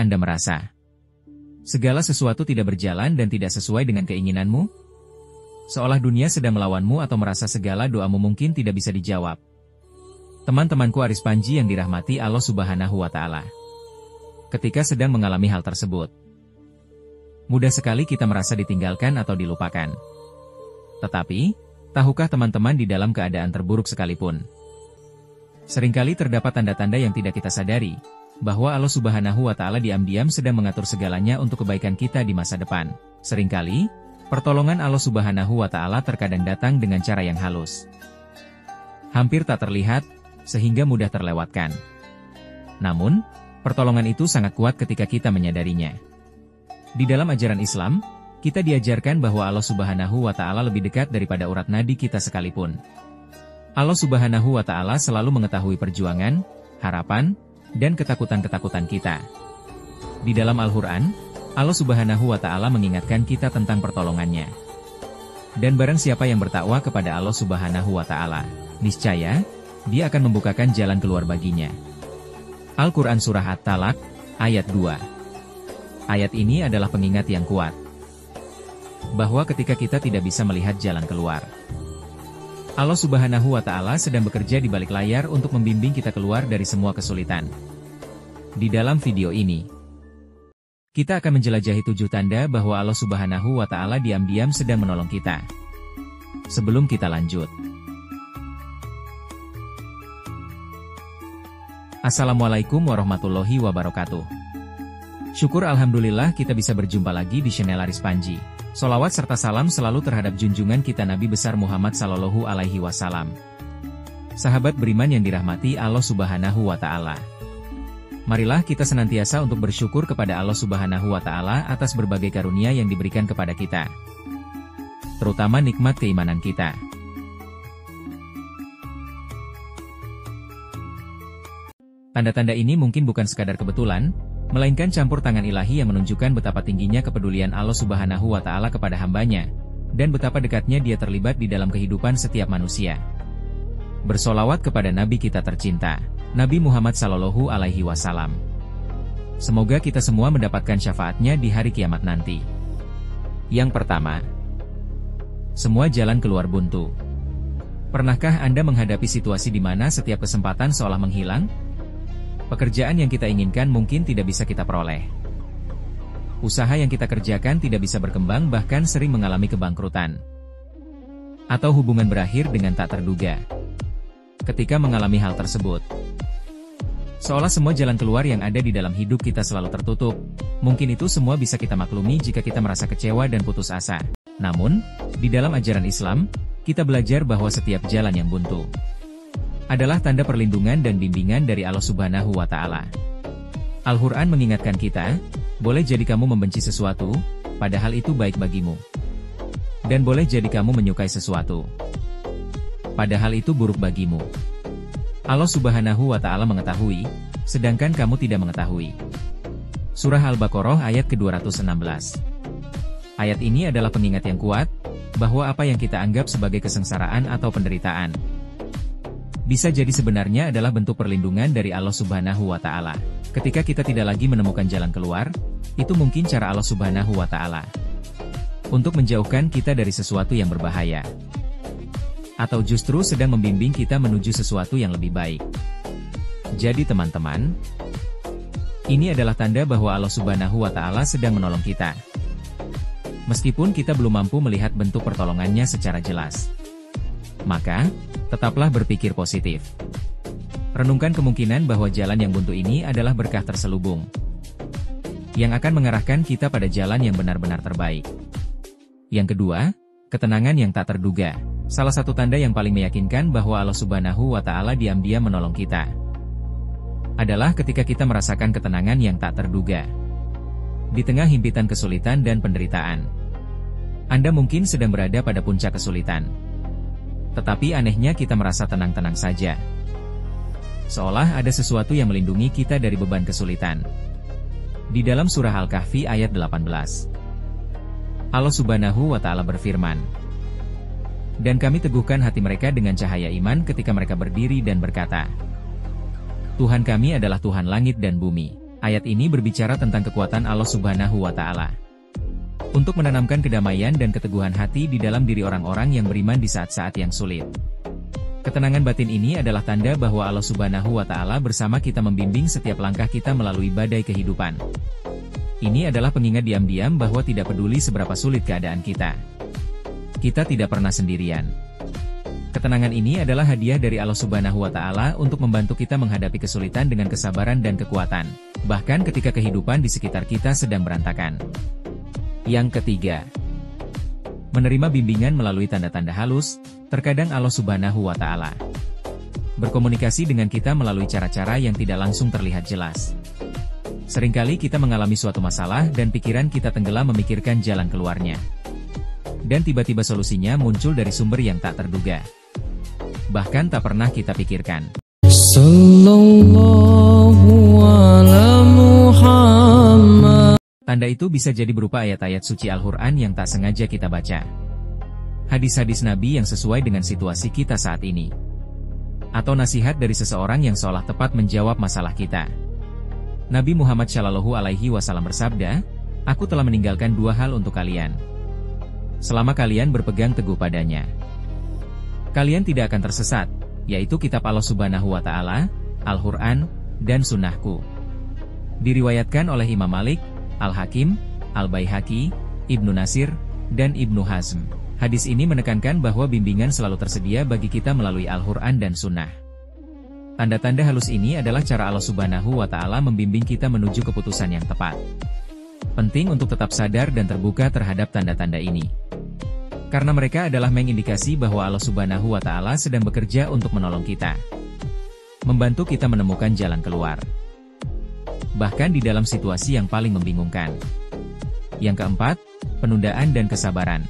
Anda merasa segala sesuatu tidak berjalan dan tidak sesuai dengan keinginanmu? Seolah dunia sedang melawanmu atau merasa segala doamu mungkin tidak bisa dijawab? Teman-temanku Aris Panji yang dirahmati Allah Subhanahu wa Ta'ala, ketika sedang mengalami hal tersebut, mudah sekali kita merasa ditinggalkan atau dilupakan. Tetapi, tahukah teman-teman di dalam keadaan terburuk sekalipun, seringkali terdapat tanda-tanda yang tidak kita sadari, bahwa Allah Subhanahu wa Ta'ala diam-diam sedang mengatur segalanya untuk kebaikan kita di masa depan. Seringkali, pertolongan Allah Subhanahu wa Ta'ala terkadang datang dengan cara yang halus, hampir tak terlihat, sehingga mudah terlewatkan. Namun, pertolongan itu sangat kuat ketika kita menyadarinya. Di dalam ajaran Islam, kita diajarkan bahwa Allah Subhanahu wa Ta'ala lebih dekat daripada urat nadi kita sekalipun. Allah Subhanahu wa Ta'ala selalu mengetahui perjuangan, harapan, dan ketakutan-ketakutan kita. Di dalam Al-Quran, Allah Subhanahu wa Ta'ala mengingatkan kita tentang pertolongannya. Dan barang siapa yang bertakwa kepada Allah Subhanahu wa Ta'ala, niscaya Dia akan membukakan jalan keluar baginya. Al-Quran Surah At-Talaq, ayat 2. Ayat ini adalah pengingat yang kuat, bahwa ketika kita tidak bisa melihat jalan keluar, Allah Subhanahu wa Ta'ala sedang bekerja di balik layar untuk membimbing kita keluar dari semua kesulitan. Di dalam video ini, kita akan menjelajahi 7 tanda bahwa Allah Subhanahu wa Ta'ala diam-diam sedang menolong kita. Sebelum kita lanjut, Assalamualaikum warahmatullahi wabarakatuh. Syukur alhamdulillah kita bisa berjumpa lagi di channel Aris Panji. Sholawat serta salam selalu terhadap junjungan kita Nabi besar Muhammad Sallallahu Alaihi Wasallam. Sahabat beriman yang dirahmati Allah Subhanahu wa Ta'ala, marilah kita senantiasa untuk bersyukur kepada Allah Subhanahu wa Ta'ala atas berbagai karunia yang diberikan kepada kita, terutama nikmat keimanan kita. Tanda-tanda ini mungkin bukan sekadar kebetulan, melainkan campur tangan ilahi yang menunjukkan betapa tingginya kepedulian Allah Subhanahu wa Ta'ala kepada hambanya, dan betapa dekatnya Dia terlibat di dalam kehidupan setiap manusia. Bersolawat kepada Nabi kita tercinta, Nabi Muhammad Sallallahu Alaihi Wasallam. Semoga kita semua mendapatkan syafaatnya di hari kiamat nanti. Yang pertama, semua jalan keluar buntu. Pernahkah Anda menghadapi situasi di mana setiap kesempatan seolah menghilang? Pekerjaan yang kita inginkan mungkin tidak bisa kita peroleh. Usaha yang kita kerjakan tidak bisa berkembang, bahkan sering mengalami kebangkrutan. Atau hubungan berakhir dengan tak terduga. Ketika mengalami hal tersebut, seolah semua jalan keluar yang ada di dalam hidup kita selalu tertutup. Mungkin itu semua bisa kita maklumi jika kita merasa kecewa dan putus asa. Namun, di dalam ajaran Islam, kita belajar bahwa setiap jalan yang buntu adalah tanda perlindungan dan bimbingan dari Allah Subhanahu wa Ta'ala. Al-Quran mengingatkan kita, boleh jadi kamu membenci sesuatu, padahal itu baik bagimu. Dan boleh jadi kamu menyukai sesuatu, padahal itu buruk bagimu. Allah Subhanahu wa Ta'ala mengetahui, sedangkan kamu tidak mengetahui. Surah Al-Baqarah ayat ke-216. Ayat ini adalah pengingat yang kuat, bahwa apa yang kita anggap sebagai kesengsaraan atau penderitaan, bisa jadi sebenarnya adalah bentuk perlindungan dari Allah Subhanahu wa Ta'ala. Ketika kita tidak lagi menemukan jalan keluar, itu mungkin cara Allah Subhanahu wa Ta'ala untuk menjauhkan kita dari sesuatu yang berbahaya, atau justru sedang membimbing kita menuju sesuatu yang lebih baik. Jadi teman-teman, ini adalah tanda bahwa Allah Subhanahu wa Ta'ala sedang menolong kita, meskipun kita belum mampu melihat bentuk pertolongannya secara jelas. Maka, tetaplah berpikir positif. Renungkan kemungkinan bahwa jalan yang buntu ini adalah berkah terselubung, yang akan mengarahkan kita pada jalan yang benar-benar terbaik. Yang kedua, ketenangan yang tak terduga. Salah satu tanda yang paling meyakinkan bahwa Allah Subhanahu wa Ta'ala diam-diam menolong kita, adalah ketika kita merasakan ketenangan yang tak terduga. Di tengah himpitan kesulitan dan penderitaan, Anda mungkin sedang berada pada puncak kesulitan, tetapi anehnya kita merasa tenang-tenang saja. Seolah ada sesuatu yang melindungi kita dari beban kesulitan. Di dalam surah Al-Kahfi ayat 18, Allah Subhanahu wa Ta'ala berfirman, "Dan kami teguhkan hati mereka dengan cahaya iman ketika mereka berdiri dan berkata, Tuhan kami adalah Tuhan langit dan bumi." Ayat ini berbicara tentang kekuatan Allah Subhanahu wa Ta'ala untuk menanamkan kedamaian dan keteguhan hati di dalam diri orang-orang yang beriman di saat-saat yang sulit. Ketenangan batin ini adalah tanda bahwa Allah Subhanahu wa Ta'ala bersama kita, membimbing setiap langkah kita melalui badai kehidupan. Ini adalah pengingat diam-diam bahwa tidak peduli seberapa sulit keadaan kita tidak pernah sendirian. Ketenangan ini adalah hadiah dari Allah Subhanahu wa Ta'ala untuk membantu kita menghadapi kesulitan dengan kesabaran dan kekuatan, bahkan ketika kehidupan di sekitar kita sedang berantakan. Yang ketiga, menerima bimbingan melalui tanda-tanda halus. Terkadang Allah Subhanahu wa Ta'ala berkomunikasi dengan kita melalui cara-cara yang tidak langsung terlihat jelas. Seringkali kita mengalami suatu masalah dan pikiran kita tenggelam memikirkan jalan keluarnya. Dan tiba-tiba solusinya muncul dari sumber yang tak terduga, bahkan tak pernah kita pikirkan. Sallallahu ala Muhammad. Tanda itu bisa jadi berupa ayat-ayat suci Al-Quran yang tak sengaja kita baca, hadis-hadis Nabi yang sesuai dengan situasi kita saat ini, atau nasihat dari seseorang yang seolah tepat menjawab masalah kita. Nabi Muhammad Shallallahu Alaihi Wasallam bersabda, "Aku telah meninggalkan dua hal untuk kalian. Selama kalian berpegang teguh padanya, kalian tidak akan tersesat, yaitu kitab Allah Subhanahu wa Ta'ala, Al-Quran, dan Sunnahku." Diriwayatkan oleh Imam Malik, Al-Hakim, Al-Baihaqi, Ibnu Nasir, dan Ibnu Hazm. Hadis ini menekankan bahwa bimbingan selalu tersedia bagi kita melalui Al-Quran dan Sunnah. Tanda-tanda halus ini adalah cara Allah Subhanahu wa Ta'ala membimbing kita menuju keputusan yang tepat. Penting untuk tetap sadar dan terbuka terhadap tanda-tanda ini, karena mereka adalah mengindikasi bahwa Allah Subhanahu wa Ta'ala sedang bekerja untuk menolong kita, membantu kita menemukan jalan keluar, bahkan di dalam situasi yang paling membingungkan. Yang keempat, penundaan dan kesabaran.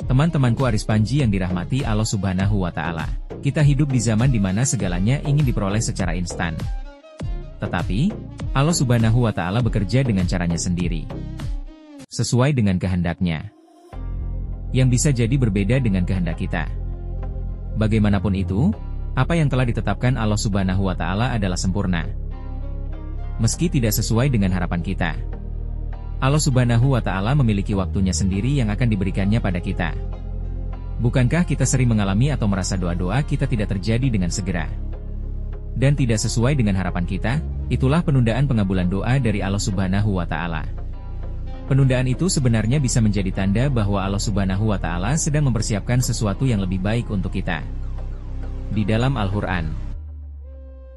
Teman-temanku Aris Panji yang dirahmati Allah Subhanahu wa Ta'ala, kita hidup di zaman di mana segalanya ingin diperoleh secara instan. Tetapi, Allah Subhanahu wa Ta'ala bekerja dengan caranya sendiri, sesuai dengan kehendaknya, yang bisa jadi berbeda dengan kehendak kita. Bagaimanapun itu, apa yang telah ditetapkan Allah Subhanahu wa Ta'ala adalah sempurna, meski tidak sesuai dengan harapan kita. Allah Subhanahu wa Ta'ala memiliki waktunya sendiri yang akan diberikannya pada kita. Bukankah kita sering mengalami atau merasa doa-doa kita tidak terjadi dengan segera dan tidak sesuai dengan harapan kita? Itulah penundaan pengabulan doa dari Allah Subhanahu wa Ta'ala. Penundaan itu sebenarnya bisa menjadi tanda bahwa Allah Subhanahu wa Ta'ala sedang mempersiapkan sesuatu yang lebih baik untuk kita. Di dalam Al-Quran,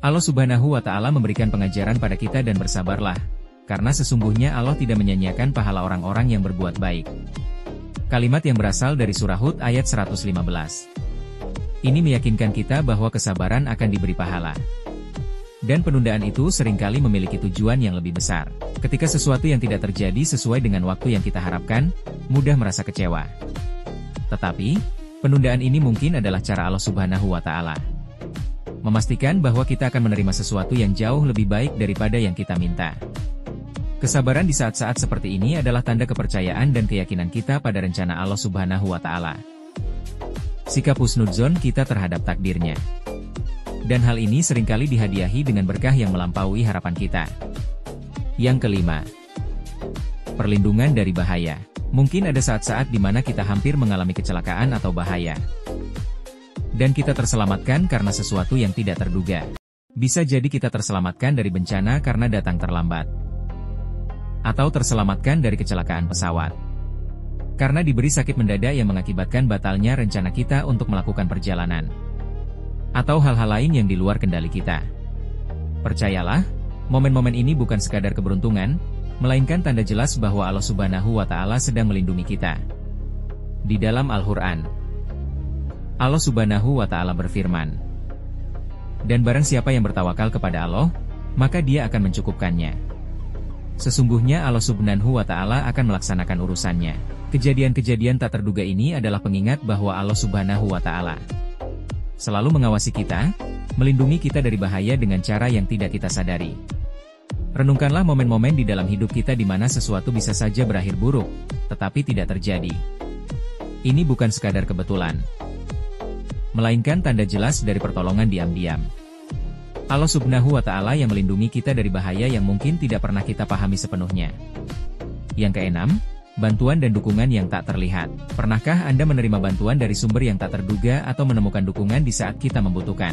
Allah Subhanahu wa Ta'ala memberikan pengajaran pada kita dan bersabarlah, karena sesungguhnya Allah tidak menyanyiakan pahala orang-orang yang berbuat baik. Kalimat yang berasal dari surah Hud ayat 115. Ini meyakinkan kita bahwa kesabaran akan diberi pahala. Dan penundaan itu seringkali memiliki tujuan yang lebih besar. Ketika sesuatu yang tidak terjadi sesuai dengan waktu yang kita harapkan, mudah merasa kecewa. Tetapi, penundaan ini mungkin adalah cara Allah Subhanahu wa Ta'ala memastikan bahwa kita akan menerima sesuatu yang jauh lebih baik daripada yang kita minta. Kesabaran di saat-saat seperti ini adalah tanda kepercayaan dan keyakinan kita pada rencana Allah Subhanahu wa Ta'ala. Sikap husnudzon kita terhadap takdirnya. Dan hal ini seringkali dihadiahi dengan berkah yang melampaui harapan kita. Yang kelima, perlindungan dari bahaya. Mungkin ada saat-saat di mana kita hampir mengalami kecelakaan atau bahaya, dan kita terselamatkan karena sesuatu yang tidak terduga. Bisa jadi kita terselamatkan dari bencana karena datang terlambat, atau terselamatkan dari kecelakaan pesawat karena diberi sakit mendadak yang mengakibatkan batalnya rencana kita untuk melakukan perjalanan, atau hal-hal lain yang di luar kendali kita. Percayalah, momen-momen ini bukan sekadar keberuntungan, melainkan tanda jelas bahwa Allah Subhanahu wa Ta'ala sedang melindungi kita. Di dalam Al-Quran, Allah Subhanahu wa Ta'ala berfirman, "Dan barang siapa yang bertawakal kepada Allah, maka Dia akan mencukupkannya. Sesungguhnya Allah Subhanahu wa Ta'ala akan melaksanakan urusannya." Kejadian-kejadian tak terduga ini adalah pengingat bahwa Allah Subhanahu wa Ta'ala selalu mengawasi kita, melindungi kita dari bahaya dengan cara yang tidak kita sadari. Renungkanlah momen-momen di dalam hidup kita di mana sesuatu bisa saja berakhir buruk, tetapi tidak terjadi. Ini bukan sekadar kebetulan, melainkan tanda jelas dari pertolongan diam-diam. Allah Subhanahu wa Ta'ala yang melindungi kita dari bahaya yang mungkin tidak pernah kita pahami sepenuhnya. Yang keenam, bantuan dan dukungan yang tak terlihat. Pernahkah Anda menerima bantuan dari sumber yang tak terduga atau menemukan dukungan di saat kita membutuhkan?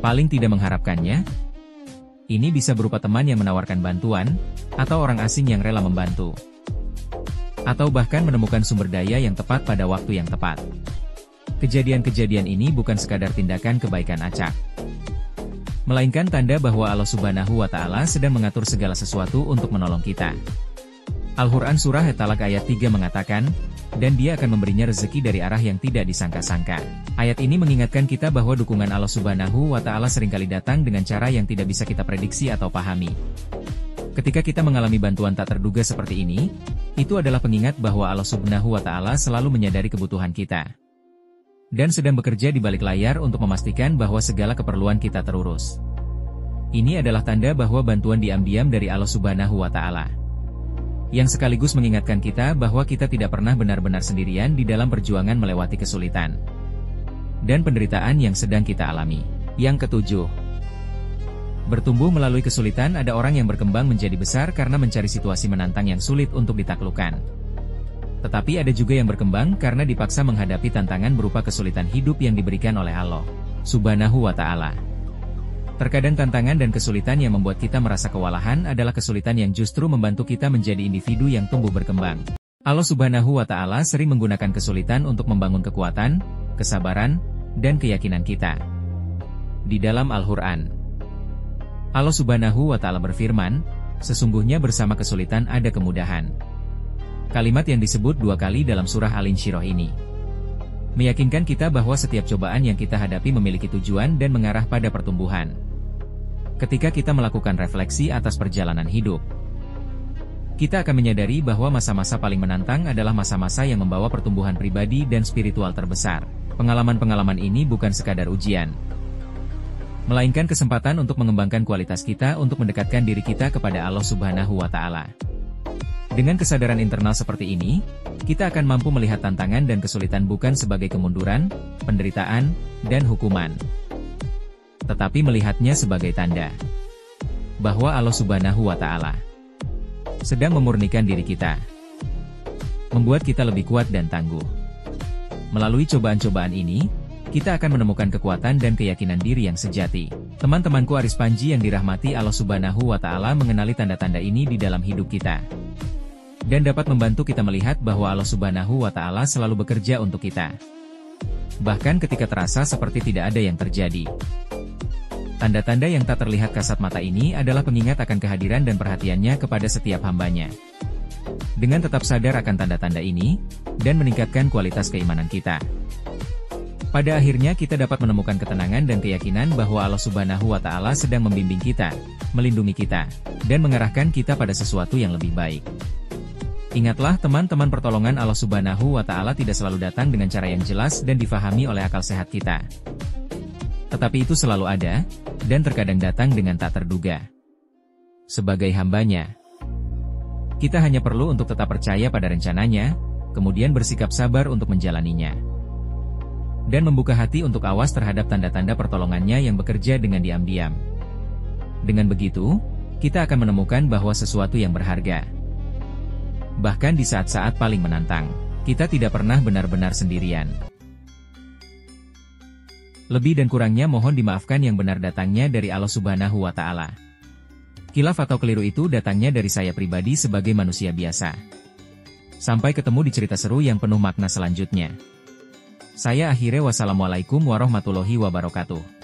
Paling tidak mengharapkannya? Ini bisa berupa teman yang menawarkan bantuan, atau orang asing yang rela membantu. Atau bahkan menemukan sumber daya yang tepat pada waktu yang tepat. Kejadian-kejadian ini bukan sekadar tindakan kebaikan acak, melainkan tanda bahwa Allah Subhanahu wa Ta'ala sedang mengatur segala sesuatu untuk menolong kita. Al-Quran Surah At-Talaq ayat 3 mengatakan, dan Dia akan memberinya rezeki dari arah yang tidak disangka-sangka. Ayat ini mengingatkan kita bahwa dukungan Allah Subhanahu wa Ta'ala seringkali datang dengan cara yang tidak bisa kita prediksi atau pahami. Ketika kita mengalami bantuan tak terduga seperti ini, itu adalah pengingat bahwa Allah Subhanahu wa Ta'ala selalu menyadari kebutuhan kita dan sedang bekerja di balik layar untuk memastikan bahwa segala keperluan kita terurus. Ini adalah tanda bahwa bantuan diam-diam dari Allah Subhanahu wa Ta'ala, yang sekaligus mengingatkan kita bahwa kita tidak pernah benar-benar sendirian di dalam perjuangan melewati kesulitan dan penderitaan yang sedang kita alami. Yang ketujuh, bertumbuh melalui kesulitan. Ada orang yang berkembang menjadi besar karena mencari situasi menantang yang sulit untuk ditaklukkan. Tetapi ada juga yang berkembang karena dipaksa menghadapi tantangan berupa kesulitan hidup yang diberikan oleh Allah Subhanahu wa Ta'ala. Terkadang tantangan dan kesulitan yang membuat kita merasa kewalahan adalah kesulitan yang justru membantu kita menjadi individu yang tumbuh berkembang. Allah Subhanahu wa Ta'ala sering menggunakan kesulitan untuk membangun kekuatan, kesabaran, dan keyakinan kita. Di dalam Al-Quran, Allah Subhanahu wa Ta'ala berfirman, sesungguhnya bersama kesulitan ada kemudahan. Kalimat yang disebut 2 kali dalam surah Al-Insyirah ini meyakinkan kita bahwa setiap cobaan yang kita hadapi memiliki tujuan dan mengarah pada pertumbuhan. Ketika kita melakukan refleksi atas perjalanan hidup, kita akan menyadari bahwa masa-masa paling menantang adalah masa-masa yang membawa pertumbuhan pribadi dan spiritual terbesar. Pengalaman-pengalaman ini bukan sekadar ujian, melainkan kesempatan untuk mengembangkan kualitas kita untuk mendekatkan diri kita kepada Allah Subhanahu wa Ta'ala. Dengan kesadaran internal seperti ini, kita akan mampu melihat tantangan dan kesulitan bukan sebagai kemunduran, penderitaan, dan hukuman, tetapi melihatnya sebagai tanda bahwa Allah Subhanahu wa Ta'ala sedang memurnikan diri kita, membuat kita lebih kuat dan tangguh. Melalui cobaan-cobaan ini, kita akan menemukan kekuatan dan keyakinan diri yang sejati. Teman-temanku Aris Panji yang dirahmati Allah Subhanahu wa Ta'ala mengenali tanda-tanda ini di dalam hidup kita, dan dapat membantu kita melihat bahwa Allah Subhanahu wa Ta'ala selalu bekerja untuk kita, bahkan ketika terasa seperti tidak ada yang terjadi. Tanda-tanda yang tak terlihat kasat mata ini adalah pengingat akan kehadiran dan perhatiannya kepada setiap hambanya. Dengan tetap sadar akan tanda-tanda ini, dan meningkatkan kualitas keimanan kita, pada akhirnya kita dapat menemukan ketenangan dan keyakinan bahwa Allah Subhanahu wa Ta'ala sedang membimbing kita, melindungi kita, dan mengarahkan kita pada sesuatu yang lebih baik. Ingatlah teman-teman, pertolongan Allah Subhanahu wa Ta'ala tidak selalu datang dengan cara yang jelas dan difahami oleh akal sehat kita. Tetapi itu selalu ada, dan terkadang datang dengan tak terduga. Sebagai hambanya, kita hanya perlu untuk tetap percaya pada rencananya, kemudian bersikap sabar untuk menjalaninya, dan membuka hati untuk awas terhadap tanda-tanda pertolongannya yang bekerja dengan diam-diam. Dengan begitu, kita akan menemukan bahwa sesuatu yang berharga, bahkan di saat-saat paling menantang, kita tidak pernah benar-benar sendirian. Lebih dan kurangnya mohon dimaafkan, yang benar datangnya dari Allah Subhanahu wa Ta'ala. Khilaf atau keliru itu datangnya dari saya pribadi sebagai manusia biasa. Sampai ketemu di cerita seru yang penuh makna selanjutnya. Saya akhiri, wassalamualaikum warahmatullahi wabarakatuh.